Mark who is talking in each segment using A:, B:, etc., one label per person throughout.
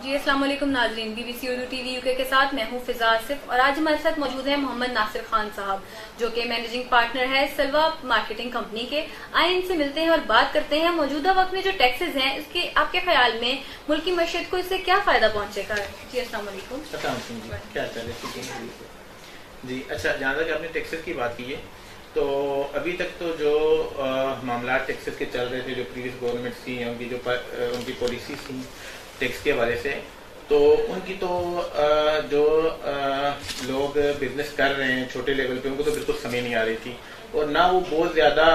A: جی السلام علیکم ناظرین، B B C Urdu T V یو کے ساتھ میں ہوں فضا آصف، اور آج ہمارے ساتھ موجود ہیں محمد ناصر خان صاحب جو کہ مینیجنگ پارٹنر ہے سلوا مارکیٹنگ کمپنی کے۔ آئیں ان سے ملتے ہیں اور بات کرتے ہیں موجودہ وقت میں جو ٹیکسز ہیں اس کے آپ کے خیال میں ملکی معیشت کو اس سے کیا فائدہ پہنچے گا؟ جی السلام علیکم۔
B: کیا چل رہا ہے؟ جی اچھا، جہاں تک آپ نے ٹیکسز کی بات کی ہے تو ابھی تک تو جو معاملات ٹیکسز کے چل رہے تھے، جو پریویس گورنمنٹس تھیں، ان کی پالیسیز تھیں ٹیکس کے حوالے سے، تو ان کی تو جو لوگ بزنس کر رہے ہیں چھوٹے لیول پہ، ان کو تو بالکل سمجھ نہیں آ رہی تھی، اور نہ وہ بہت زیادہ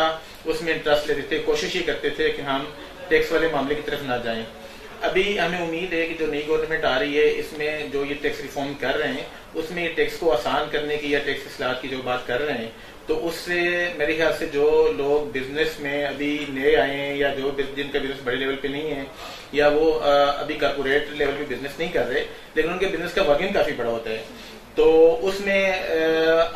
B: اس میں انٹرسٹ لیتے تھے۔ کوشش یہ کرتے تھے کہ ہم ٹیکس والے معاملے کی طرف نہ جائیں۔ ابھی ہمیں امید ہے کہ جو نئی گورنمنٹ آ رہی ہے، اس میں جو یہ ٹیکس ریفارم کر رہے ہیں، اس میں یہ ٹیکس کو آسان کرنے کی یا ٹیکس اصلاحات کی جو بات کر رہے ہیں، تو اس سے میرے خیال سے جو لوگ بزنس میں ابھی نئے آئے ہیں، یا جو جن کا بزنس بڑے لیول پہ نہیں ہے، یا وہ ابھی کارپوریٹ لیول پہ بزنس نہیں کر رہے، لیکن ان کے بزنس کا ورکنگ کافی بڑا ہوتا ہے، تو اس میں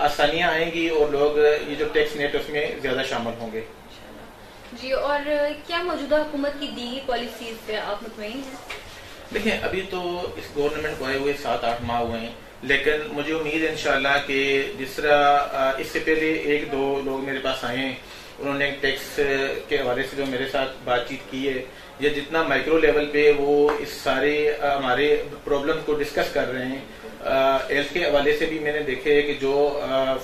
B: آسانیاں آئیں گی اور لوگ یہ جو ٹیکس نیٹ اس میں زیادہ شامل ہوں گے۔
A: جی، اور کیا موجودہ حکومت کی دی پالیسیز پہ آپ مطمئن ہیں؟
B: دیکھیں، ابھی تو اس گورنمنٹ کو آئے ہوئے 7-8 ماہ ہوئے ہیں، لیکن مجھے امید ہے انشاءاللہ کہ جس طرح اس سے پہلے 1-2 لوگ میرے پاس آئے ہیں، انہوں نے ٹیکس کے حوالے سے جو میرے ساتھ بات چیت کی ہے، یا جتنا مائکرو لیول پہ وہ اس سارے ہمارے پرابلم کو ڈسکس کر رہے ہیں، ہیلتھ کے حوالے سے بھی میں نے دیکھے کہ جو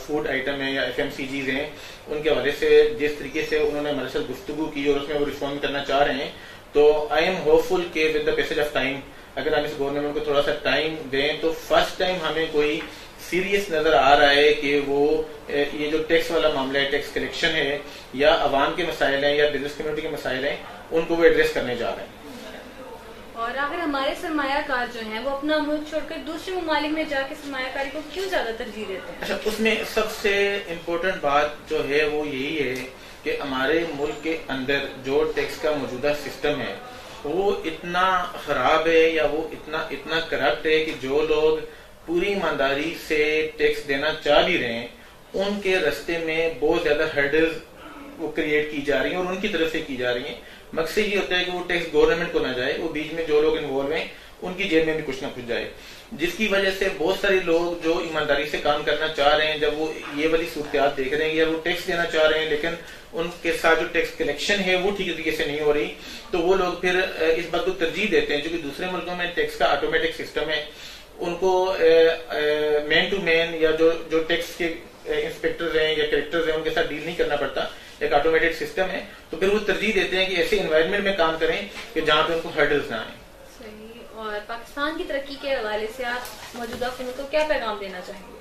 B: فوڈ آئٹم ہیں یا FMCGs ہیں، ان کے حوالے سے جس طریقے سے انہوں نے ہمارے ساتھ گفتگو کی اور اس میں وہ ریفارم کرنا چاہ رہے ہیں، تو آئی ایم ہوپ فل کہ with the passage of time, اگر ہم اس گورنمنٹ کو تھوڑا سا ٹائم دیں تو فرسٹ ٹائم ہمیں کوئی سیریس نظر آ رہا ہے کہ وہ یہ جو ٹیکس والا معاملہ ہے، ٹیکس کلیکشن ہے، یا عوام کے مسائل ہیں، یا بزنس کمیونٹی کے مسائل ہیں، ان کو وہ ایڈریس کرنے جا رہے ہیں۔
A: اور آخر ہمارے سرمایہ کار جو ہیں وہ اپنا ملک چھوڑ کر دوسرے ممالک میں جا کے سرمایہ کاری کو کیوں زیادہ ترجیح دیتے ہیں؟
B: اچھا، اس میں سب سے امپورٹنٹ بات جو ہے وہ یہی ہے کہ ہمارے ملک کے اندر جو ٹیکس کا موجودہ سسٹم ہے وہ اتنا خراب ہے، یا وہ اتنا کرپٹ ہے کہ جو لوگ پوری ایمانداری سے ٹیکس دینا چاہ بھی رہے ہیں، ان کے رستے میں بہت زیادہ ہرڈلز وہ کریٹ کی جا رہی ہیں اور ان کی طرف سے کی جا رہی ہیں۔ مقصد یہ ہوتا ہے کہ وہ ٹیکس گورنمنٹ کو نہ جائے، وہ بیچ میں جو لوگ انوالو ہیں ان کی جیب میں بھی کچھ نہ کچھ جائے، جس کی وجہ سے بہت سارے لوگ جو ایمانداری سے کام کرنا چاہ رہے ہیں، جب وہ یہ والی صورتحال دیکھ رہے ہیں، یا وہ ٹیکس دینا چاہ رہے ہیں لیکن ان کے ساتھ جو ٹیکس کلیکشن ہے وہ ٹھیک طریقے سے نہیں ہو رہی، تو وہ لوگ پھر اس بات کو ترجیح دیتے ہیں، چونکہ دوسرے ملکوں میں ٹیکس کا آٹومیٹک سسٹم ہے، ان کو مین ٹو مین یا جو ٹیکس کے انسپیکٹر ہیں یا کریکٹرز ہیں ان کے ساتھ ڈیل نہیں کرنا پڑتا، ایک آٹومیٹک سسٹم ہے، تو پھر وہ ترجیح دیتے ہیں کہ ایسے انوائرمنٹ میں کام کریں کہ جہاں پہ ان کو ہرڈلز نہ آئیں۔
A: صحیح۔ اور پاکستان کی ترقی کے حوالے سے آپ موجودہ حکومت کو کیا پیغام دینا چاہیں گے؟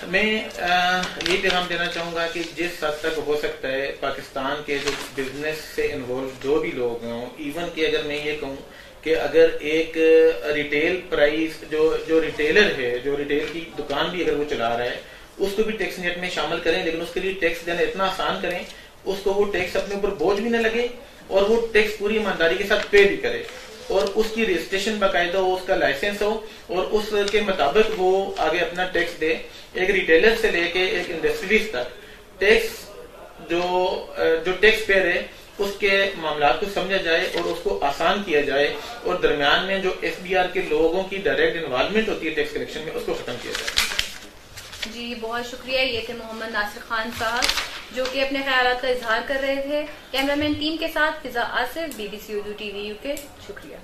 B: میں یہ پیغام دینا چاہوں گا کہ جس حد تک ہو سکتا ہے پاکستان کے جو بزنس سے انوالو جو بھی لوگ ہوں، ایون کہ اگر میں یہ کہوں کہ اگر ایک ریٹیل پرائز جو ریٹیلر ہے، جو ریٹیل کی دکان بھی اگر وہ چلا رہا ہے، اس کو بھی ٹیکس نیٹ میں شامل کریں، لیکن اس کے لیے ٹیکس دینا اتنا آسان کریں، اس کو وہ ٹیکس اپنے اوپر بوجھ بھی نہ لگے، اور وہ ٹیکس پوری ایمانداری کے ساتھ پے بھی کرے، اور اس کی رجسٹریشن باقاعدہ ہو، اس کا لائسنس ہو، اور اس کے مطابق وہ آگے اپنا ٹیکس دے۔ ایک ریٹیلر سے لے کے ایک انڈسٹریز تک ٹیکس جو ٹیکس پیئر ہے اس کے معاملات کو سمجھا جائے اور اس کو آسان کیا جائے، اور درمیان میں جو FBR کے لوگوں کی ڈائریکٹ انوالومنٹ ہوتی ہے ٹیکس کلیکشن میں، اس کو ختم کیا جائے۔
A: جی بہت شکریہ، یہ تھے محمد ناصر خان صاحب جو کہ اپنے خیالات کا اظہار کر رہے تھے۔ کیمرہ مین ٹیم کے ساتھ فضا Asif, BBC Urdu TV UK، شکریہ۔